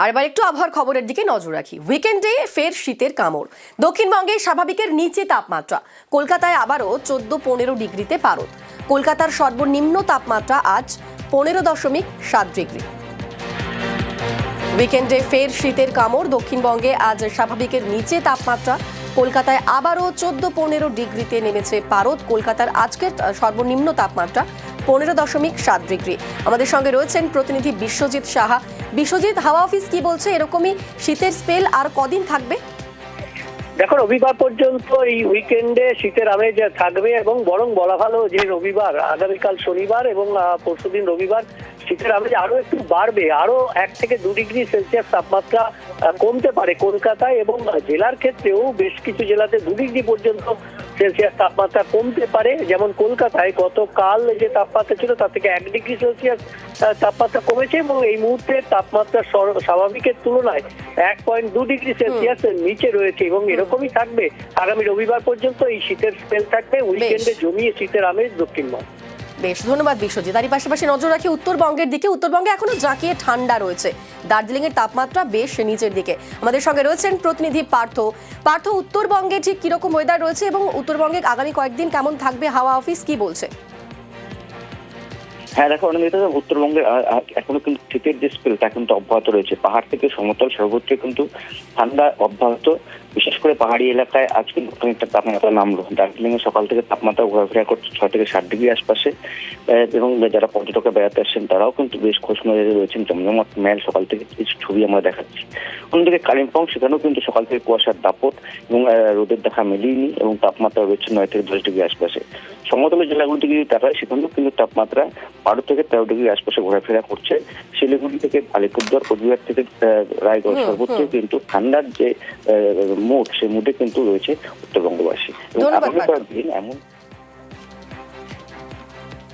আর এবার একটু আবহাওয়ার খবরের দিকে নজর রাখি। উইকেন্ডে ফের শীতের কামড়। দক্ষিণবঙ্গে স্বাভাবিকের নিচে তাপমাত্রা। কলকাতায় আবারও 14-15 ডিগ্রিতে পারদ। কলকাতার সর্বনিম্ন তাপমাত্রা আজ 15.7 ডিগ্রি। উইকেন্ডে ফের শীতের কামড়। দক্ষিণবঙ্গে আজ স্বাভাবিকের নিচে তাপমাত্রা। কলকাতায় আবারও 14-15 ডিগ্রিতে নেমেছে পারদ। কলকাতার আজকের সর্বনিম্ন তাপমাত্রা 15.7 ডিগ্রি। আমাদের সঙ্গে রয়েছেন প্রতিনিধি বিশ্বজিৎ সাহা। বিশ্বজিৎ, হাওয়া অফিস কি বলছে? এরকমই শীতের স্পেল আর কদিন থাকবে? দেখো, রবিবার পর্যন্ত এই উইকেন্ডে শীতের আমেজ থাকবে এবং বরং বলা ভালো যে রবিবার, আগামীকাল শনিবার এবং পরশুদিন রবিবার শীতের আমেজ আরো একটু বাড়বে। আরো 1 থেকে 2 ডিগ্রি সেলসিয়াস তাপমাত্রা কমতে পারে কলকাতায়, এবং জেলার ক্ষেত্রেও বেশ কিছু জেলাতে 2 ডিগ্রি পর্যন্ত সেলসিয়াস তাপমাত্রা কমতে পারে। যেমন কলকাতায় গতকাল যে তাপমাত্রা ছিল তার থেকে 1 ডিগ্রি সেলসিয়াস তাপমাত্রা কমেছে এবং এই মুহূর্তে তাপমাত্রা স্বাভাবিকের তুলনায় 1.2 ডিগ্রি সেলসিয়াস নিচে রয়েছে এবং এরকমই থাকবে আগামী রবিবার পর্যন্ত। এই শীতের স্পেল থাকবে, উইকেন্ডে জমিয়ে শীতের আমেজ দক্ষিণবঙ্গ। বেশ, ধন্যবাদ বিশ্বজিৎ। তারই পাশাপাশি নজর রাখি উত্তরবঙ্গের দিকে। উত্তরবঙ্গে এখনো জাঁকিয়ে ঠান্ডা রয়েছে। দার্জিলিং এর তাপমাত্রা বেশ নিচের দিকে। আমাদের সঙ্গে রয়েছেন প্রতিনিধি পার্থ। পার্থ, উত্তরবঙ্গে ঠিক কিরকম ওয়েদার রয়েছে এবং উত্তরবঙ্গে আগামী কয়েকদিন কেমন থাকবে? হাওয়া অফিস কি বলছে? হ্যাঁ দেখো, উত্তরবঙ্গের এখনো কিন্তু শীতের যে স্পেলটা কিন্তু অব্যাহত রয়েছে। পাহাড় থেকে সমতল সর্বত্র কিন্তু ঠান্ডা অব্যাহত। বিশেষ করে পাহাড়ি এলাকায় আজকে একটা তাপমাত্রা নামলো। দার্জিলিং এ সকাল থেকে তাপমাত্রা ঘোরাফেরা করছে 6 থেকে 7 ডিগ্রি আশপাশে, এবং যারা পর্যটকরা বেড়াতে আসছেন তারাও কিন্তু বেশ খোঁজ নজরে রয়েছেন। জমজমাট মেল, সকাল থেকে কিছু ছবি আমরা দেখাচ্ছি। অন্যদিকে কালিম্পং, সেখানেও কিন্তু সকাল থেকে কুয়াশার দাপট এবং রোদের দেখা মেলেনি এবং তাপমাত্রা রয়েছে 9 থেকে 10 ডিগ্রি আশপাশে। সমতলের জেলাগুলিতে যদি তাকায় সেখানেও কিন্তু তাপমাত্রা 12 থেকে 13 ডিগ্রি আশপাশে ঘোরাফেরা করছে। শিলিগুড়ি থেকে আলিপুরদুয়ার, কোচবিহার থেকে রায়গঞ্জ সর্বত্র কিন্তু ঠান্ডার যে মুড, সেই মুডে কিন্তু রয়েছে উত্তরবঙ্গবাসী। এবং আগামী কয়েকদিন এমন